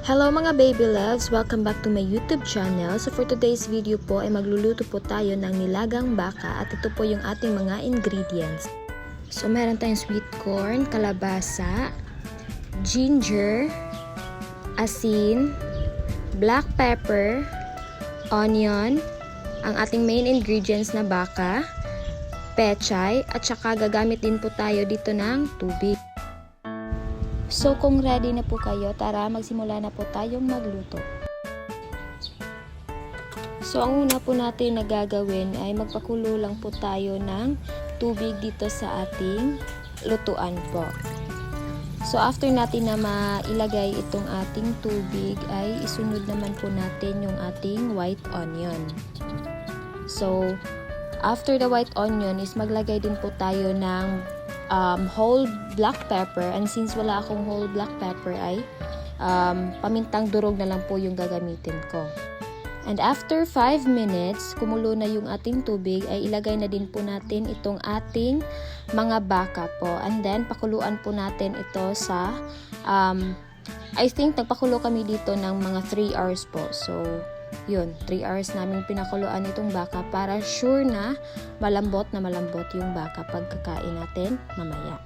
Hello mga baby loves! Welcome back to my YouTube channel. So for today's video po ay magluluto po tayo ng nilagang baka at ito po yung ating mga ingredients. So meron tayong sweet corn, kalabasa, ginger, asin, black pepper, onion, ang ating main ingredients na baka, pechay, at saka gagamit din po tayo dito ng tubig. So kung ready na po kayo, tara magsimula na po tayong magluto. So ang una po natin na gagawin ay magpakulo lang po tayo ng tubig dito sa ating lutuan po. So after natin na mailagay itong ating tubig ay isunod naman po natin yung ating white onion. So after the white onion is maglagay din po tayo ng whole black pepper, and since wala akong whole black pepper ay pamintang durog na lang po yung gagamitin ko. And after 5 minutes, kumulo na yung ating tubig, ay ilagay na din po natin itong ating mga baka po, and then pakuluan po natin ito sa I think nagpakulo kami dito ng mga 3 hours po. So yun, 3 hours namin pinakuluan itong baka para sure na malambot yung baka pagkakain natin mamaya.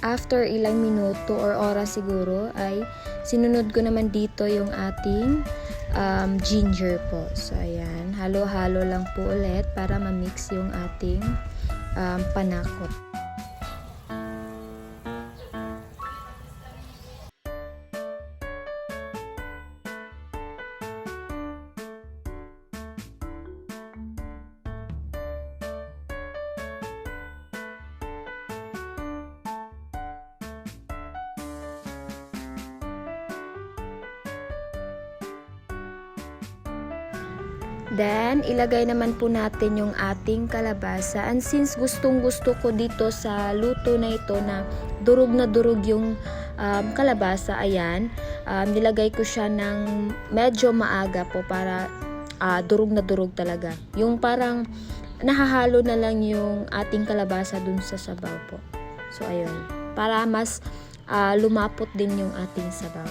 After ilang minuto or oras siguro ay sinunod ko naman dito yung ating ginger po. So ayan, halo-halo lang po ulit para ma-mix yung ating panakot. Then, ilagay naman po natin yung ating kalabasa. And since gustong-gusto ko dito sa luto na ito na durog yung kalabasa, ayan, nilagay ko siya ng medyo maaga po para durog na durog talaga. Yung parang nahahalo na lang yung ating kalabasa dun sa sabaw po. So, ayun. Para mas lumapot din yung ating sabaw.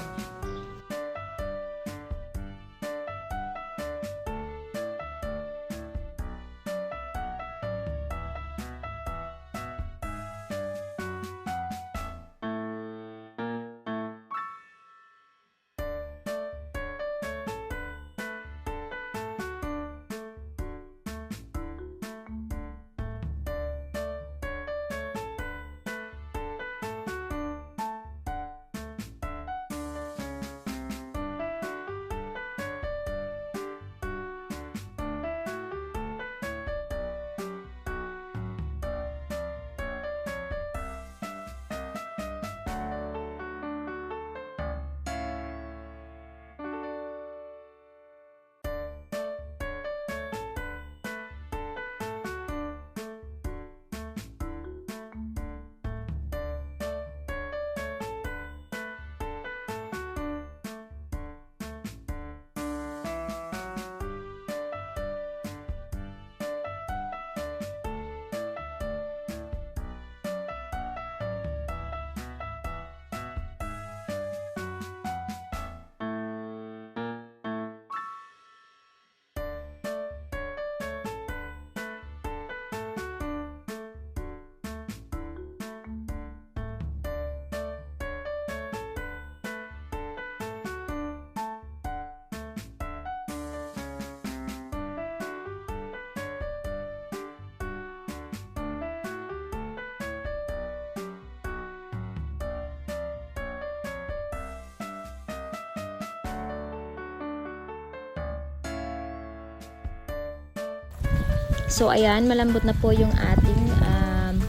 So ayan, malambot na po yung ating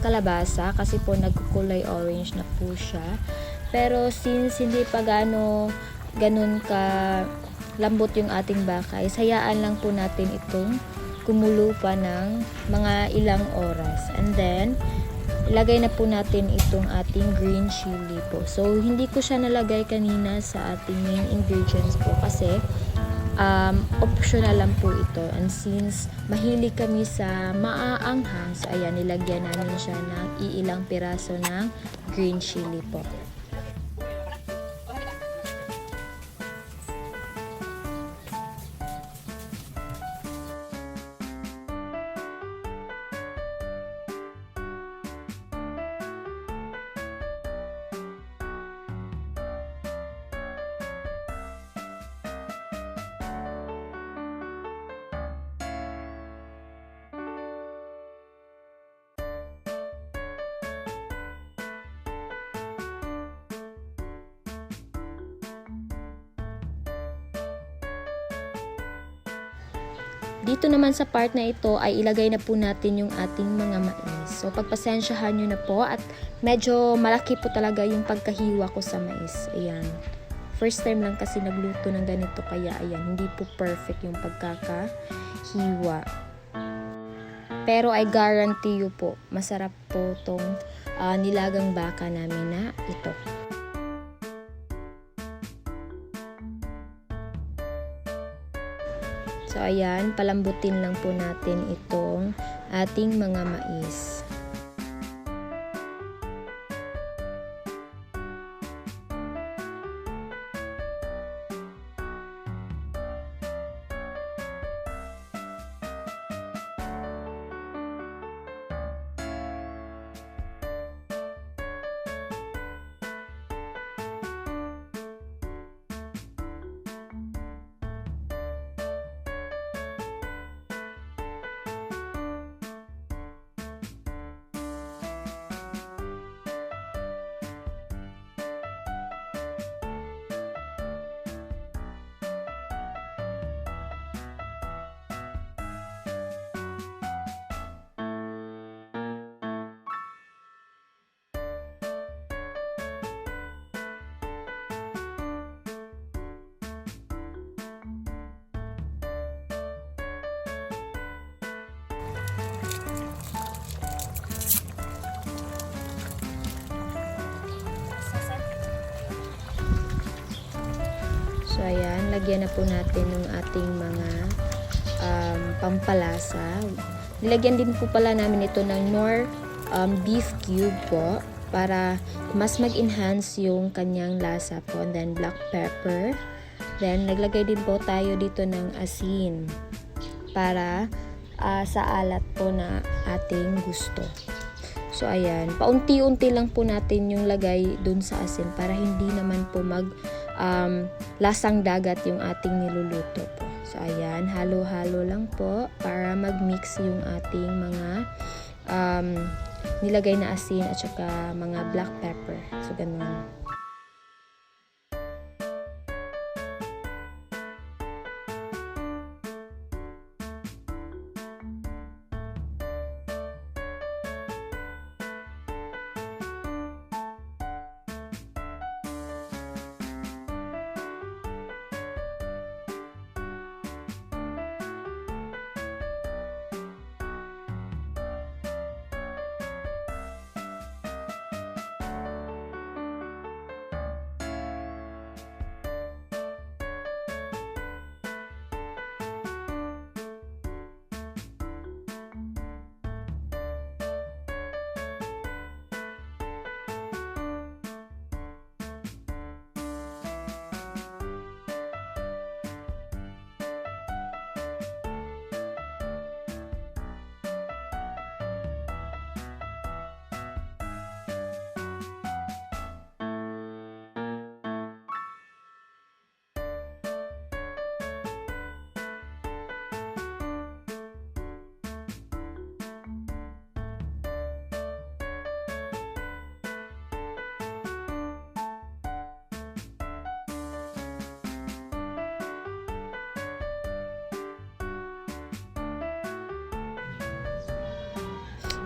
kalabasa kasi po nagkukulay orange na po siya. Pero since hindi pa ganun ka lambot yung ating bakay, hayaan lang po natin itong kumulo pa ng mga ilang oras. And then, ilagay na po natin itong ating green chili po. So, hindi ko siya nalagay kanina sa ating main ingredients po kasi optional lang po ito. And since mahilig kami sa maaanghang, so ayan, nilagyan namin siya ng iilang piraso ng green chili po. Dito naman sa part na ito ay ilagay na po natin yung ating mga mais. So pagpasensyahan nyo na po at medyo malaki po talaga yung pagkahiwa ko sa mais. Ayan. First time lang kasi nagluto ng ganito kaya ayan, hindi po perfect yung pagkakahiwa. Pero I guarantee you po, masarap po tong nilagang baka namin na ito. So ayan, palambutin lang po natin itong ating mga mais. So ayan, lagyan na po natin ng ating mga pampalasa. Nilagyan din po pala namin ito ng Knorr beef cube po para mas mag-enhance yung kanyang lasa po. And then black pepper. Then naglagay din po tayo dito ng asin para sa alat po na ating gusto. So ayan, paunti-unti lang po natin yung lagay dun sa asin para hindi naman po lasang dagat yung ating niluluto po. So ayan, halo-halo lang po para mag-mix yung ating mga nilagay na asin at saka mga black pepper. So ganun.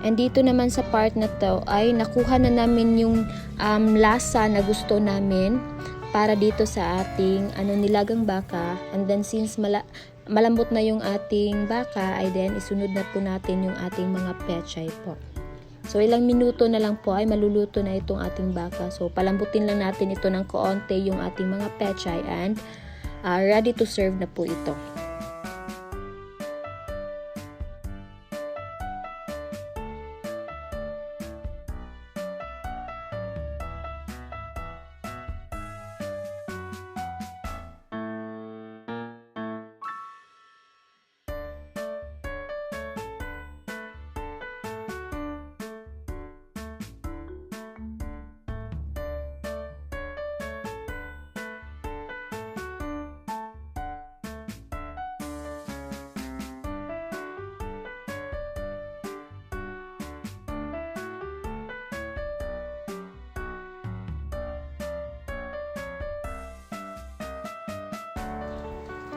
And dito naman sa part na to ay nakuha na namin yung lasa na gusto namin para dito sa ating nilagang baka. And then since malambot na yung ating baka, ay then isunod na po natin yung ating mga pechay po. So ilang minuto na lang po ay maluluto na itong ating baka. So palambutin lang natin ito ng kaunti yung ating mga pechay and ready to serve na po ito.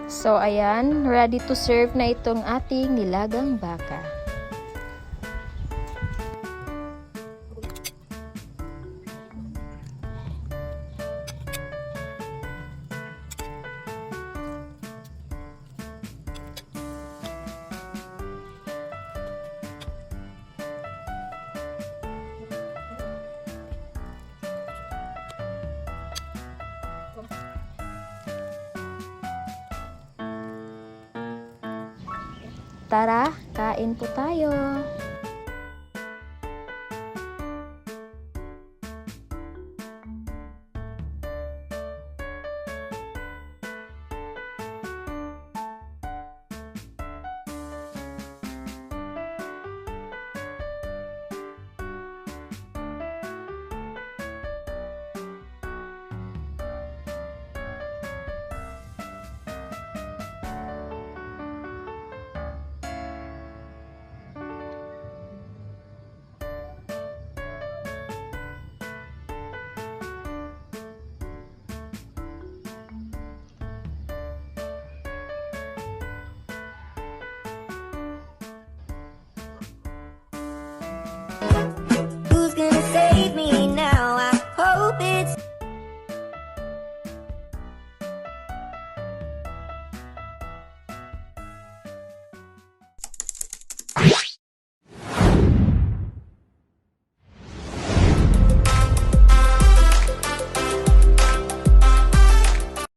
So ayan, ready to serve na itong ating nilagang baka. Tara, kain po tayo!